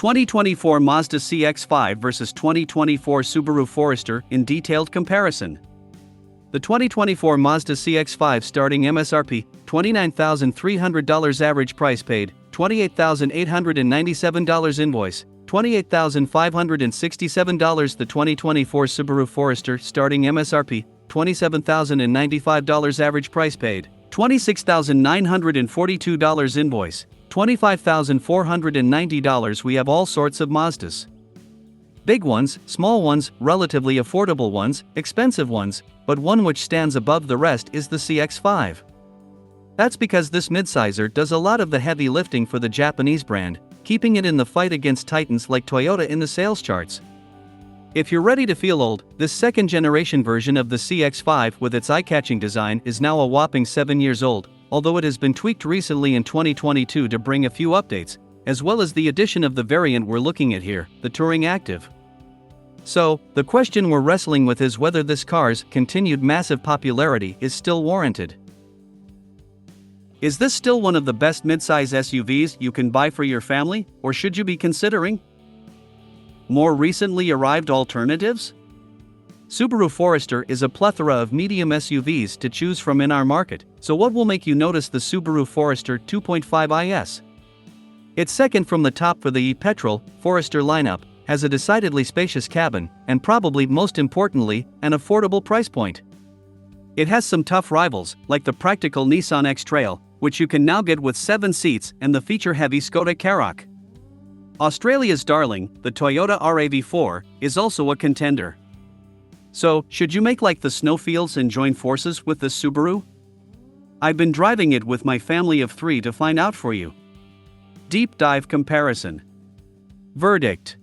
2024 Mazda CX-5 versus 2024 Subaru Forester in detailed comparison. The 2024 Mazda CX-5 starting MSRP, $29,300 average price paid, $28,897 invoice, $28,567. The 2024 Subaru Forester starting MSRP, $27,095 average price paid, $26,942 invoice, $25,490. We have all sorts of Mazdas. Big ones, small ones, relatively affordable ones, expensive ones, but one which stands above the rest is the CX-5. That's because this midsizer does a lot of the heavy lifting for the Japanese brand, keeping it in the fight against titans like Toyota in the sales charts. If you're ready to feel old, this second-generation version of the CX-5 with its eye-catching design is now a whopping 7 years old, although it has been tweaked recently in 2022 to bring a few updates, as well as the addition of the variant we're looking at here, the Touring Active. So, the question we're wrestling with is whether this car's continued massive popularity is still warranted. Is this still one of the best midsize SUVs you can buy for your family, or should you be considering more recently arrived alternatives? Subaru Forester is a plethora of medium SUVs to choose from in our market, so what will make you notice the Subaru Forester 2.5 IS? It's second from the top for the e-petrol Forester lineup, has a decidedly spacious cabin, and probably most importantly, an affordable price point. It has some tough rivals, like the practical Nissan X-Trail, which you can now get with 7 seats, and the feature-heavy Skoda Karoq. Australia's darling, the Toyota RAV4, is also a contender. So, should you make like the snowfields and join forces with the Subaru? I've been driving it with my family of 3 to find out for you. Deep dive comparison. Verdict.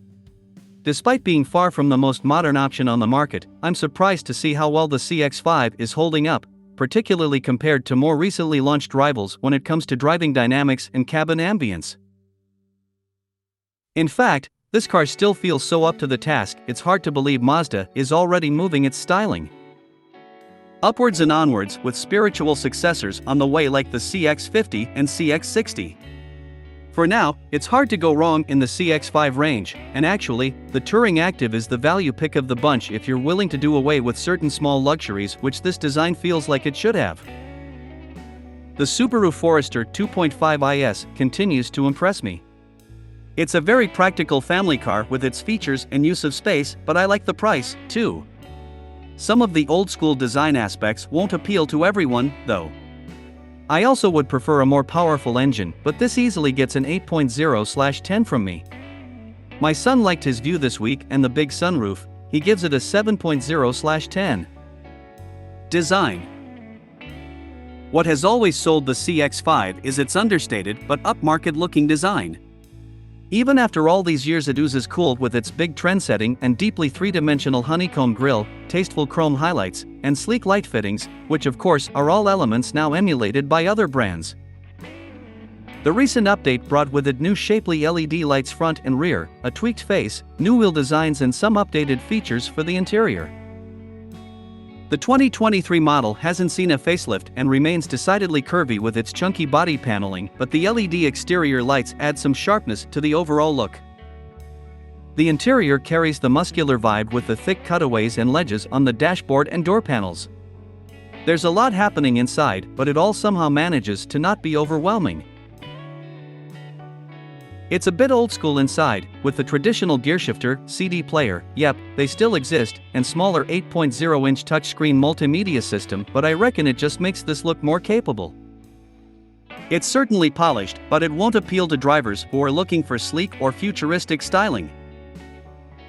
Despite being far from the most modern option on the market, I'm surprised to see how well the CX-5 is holding up, particularly compared to more recently launched rivals when it comes to driving dynamics and cabin ambience. In fact, this car still feels so up to the task, it's hard to believe Mazda is already moving its styling upwards and onwards, with spiritual successors on the way like the CX-50 and CX-60. For now, it's hard to go wrong in the CX-5 range, and actually, the Touring Active is the value pick of the bunch if you're willing to do away with certain small luxuries which this design feels like it should have. The Subaru Forester 2.5 IS continues to impress me. It's a very practical family car with its features and use of space, but I like the price, too. Some of the old-school design aspects won't appeal to everyone, though. I also would prefer a more powerful engine, but this easily gets an 8.0/10 from me. My son liked his view this week and the big sunroof, he gives it a 7.0/10. Design. What has always sold the CX-5 is its understated but upmarket-looking design. Even after all these years, it oozes cool with its big trend-setting and deeply three-dimensional honeycomb grille, tasteful chrome highlights, and sleek light fittings, which of course are all elements now emulated by other brands. The recent update brought with it new shapely LED lights front and rear, a tweaked face, new wheel designs and some updated features for the interior. The 2023 model hasn't seen a facelift and remains decidedly curvy with its chunky body paneling, but the LED exterior lights add some sharpness to the overall look. The interior carries the muscular vibe with the thick cutaways and ledges on the dashboard and door panels. There's a lot happening inside, but it all somehow manages to not be overwhelming. It's a bit old school inside, with the traditional gearshifter, CD player, yep, they still exist, and smaller 8.0-inch touchscreen multimedia system, but I reckon it just makes this look more capable. It's certainly polished, but it won't appeal to drivers who are looking for sleek or futuristic styling.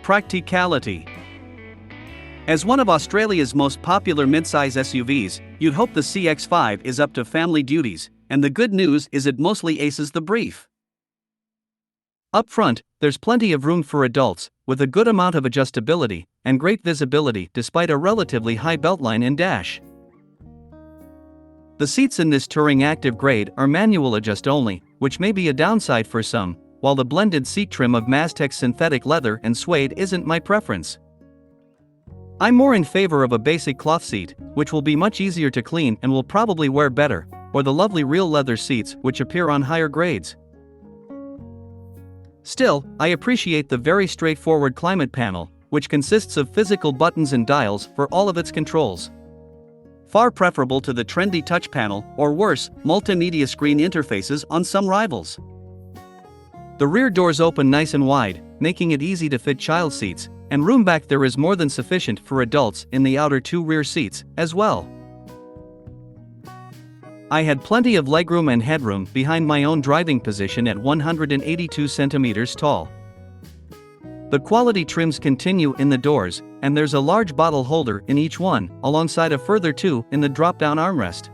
Practicality. As one of Australia's most popular midsize SUVs, you'd hope the CX-5 is up to family duties, and the good news is it mostly aces the brief. Up front, there's plenty of room for adults, with a good amount of adjustability and great visibility despite a relatively high beltline and dash. The seats in this Touring Active grade are manual adjust only, which may be a downside for some, while the blended seat trim of Maztek's synthetic leather and suede isn't my preference. I'm more in favor of a basic cloth seat, which will be much easier to clean and will probably wear better, or the lovely real leather seats which appear on higher grades. Still, I appreciate the very straightforward climate panel, which consists of physical buttons and dials for all of its controls. Far preferable to the trendy touch panel, or worse, multimedia screen interfaces on some rivals. The rear doors open nice and wide, making it easy to fit child seats, and room back there is more than sufficient for adults in the outer two rear seats, as well. I had plenty of legroom and headroom behind my own driving position at 182 centimeters tall. The quality trims continue in the doors, and there's a large bottle holder in each one, alongside a further two in the drop-down armrest.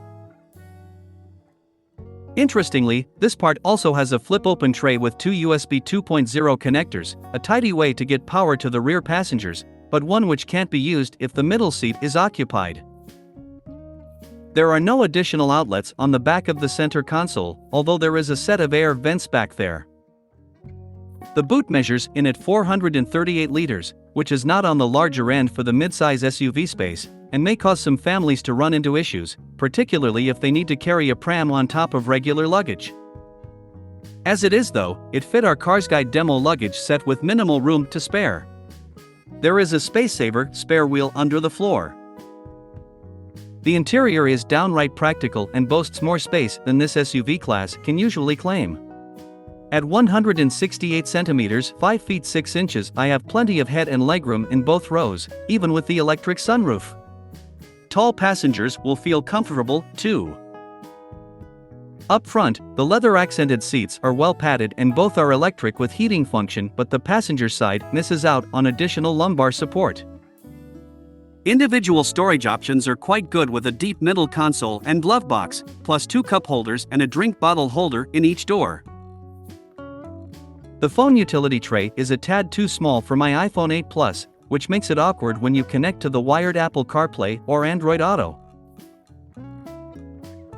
Interestingly, this part also has a flip-open tray with two USB 2.0 connectors, a tidy way to get power to the rear passengers, but one which can't be used if the middle seat is occupied. There are no additional outlets on the back of the center console, although there is a set of air vents back there. The boot measures in at 438 liters, which is not on the larger end for the midsize SUV space, and may cause some families to run into issues, particularly if they need to carry a pram on top of regular luggage. As it is though, it fit our Cars Guide demo luggage set with minimal room to spare. There is a space-saver spare wheel under the floor. The interior is downright practical and boasts more space than this SUV class can usually claim. At 168 centimeters, 5 feet 6 inches, I have plenty of head and legroom in both rows, even with the electric sunroof. Tall passengers will feel comfortable, too. Up front, the leather-accented seats are well padded and both are electric with heating function, but the passenger side misses out on additional lumbar support. Individual storage options are quite good with a deep middle console and glove box, plus 2 cup holders and a drink bottle holder in each door. The phone utility tray is a tad too small for my iPhone 8 Plus, which makes it awkward when you connect to the wired Apple CarPlay or Android Auto.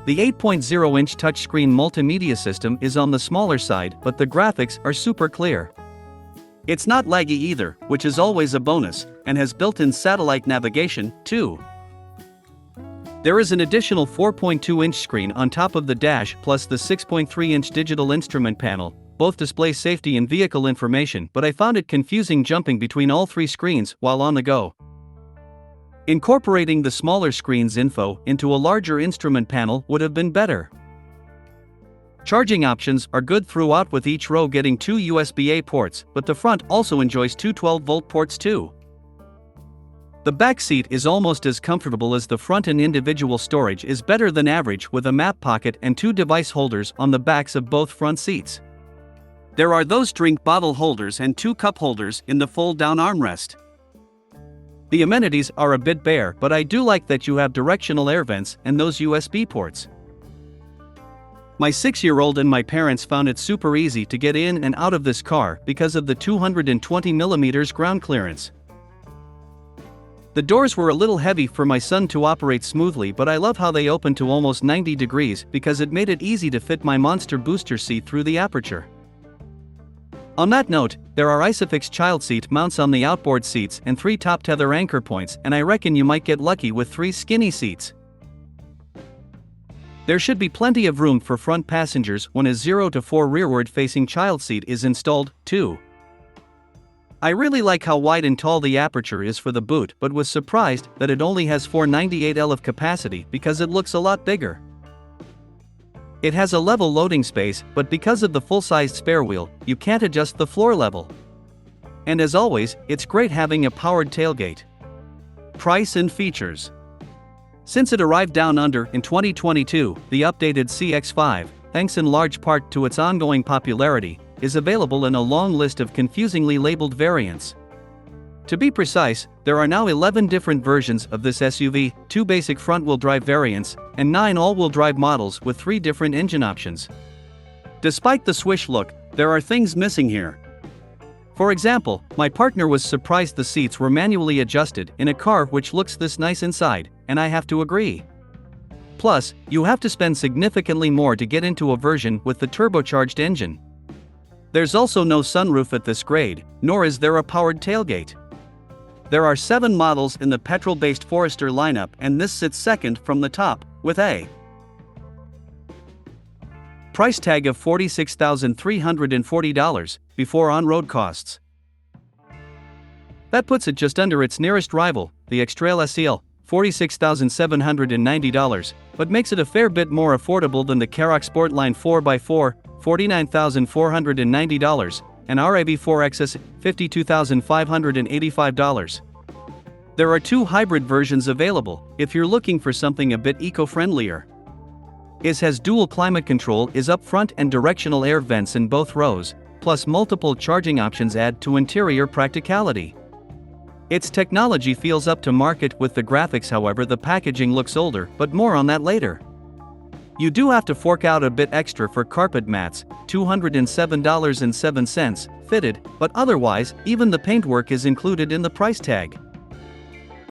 The 8.0-inch touchscreen multimedia system is on the smaller side, but the graphics are super clear. It's not laggy either, which is always a bonus, and has built-in satellite navigation, too. There is an additional 4.2-inch screen on top of the dash plus the 6.3-inch digital instrument panel. Both display safety and vehicle information, but I found it confusing jumping between all three screens while on the go. Incorporating the smaller screen's info into a larger instrument panel would have been better. Charging options are good throughout, with each row getting 2 USB-A ports, but the front also enjoys 2 12-volt ports too. The back seat is almost as comfortable as the front, and individual storage is better than average with a map pocket and 2 device holders on the backs of both front seats. There are those drink bottle holders and 2 cup holders in the fold-down armrest. The amenities are a bit bare, but I do like that you have directional air vents and those USB ports. My 6-year-old and my parents found it super easy to get in and out of this car because of the 220mm ground clearance. The doors were a little heavy for my son to operate smoothly, but I love how they open to almost 90 degrees because it made it easy to fit my monster booster seat through the aperture. On that note, there are Isofix child seat mounts on the outboard seats and 3 top tether anchor points, and I reckon you might get lucky with 3 skinny seats. There should be plenty of room for front passengers when a 0 to 4 rearward-facing child seat is installed, too. I really like how wide and tall the aperture is for the boot, but was surprised that it only has 498L of capacity because it looks a lot bigger. It has a level loading space, but because of the full-sized spare wheel, you can't adjust the floor level. And as always, it's great having a powered tailgate. Price and features. Since it arrived down under in 2022, the updated CX-5, thanks in large part to its ongoing popularity, is available in a long list of confusingly labeled variants. To be precise, there are now 11 different versions of this SUV, 2 basic front-wheel drive variants, and 9 all-wheel drive models with 3 different engine options. Despite the swish look, there are things missing here. For example, my partner was surprised the seats were manually adjusted in a car which looks this nice inside, and I have to agree. Plus, you have to spend significantly more to get into a version with the turbocharged engine. There's also no sunroof at this grade, nor is there a powered tailgate. There are 7 models in the petrol-based Forester lineup, and this sits second from the top, with a price tag of $46,340 before on-road costs. That puts it just under its nearest rival, the X-Trail SEL, $46,790, but makes it a fair bit more affordable than the Karoq Sportline 4x4, $49,490, and RAV4 XS, $52,585. There are two hybrid versions available, if you're looking for something a bit eco-friendlier. IS has dual climate control, is up front and directional air vents in both rows, plus multiple charging options add to interior practicality. Its technology feels up to market with the graphics, however the packaging looks older, but more on that later. You do have to fork out a bit extra for carpet mats, $207.07, fitted, but otherwise, even the paintwork is included in the price tag.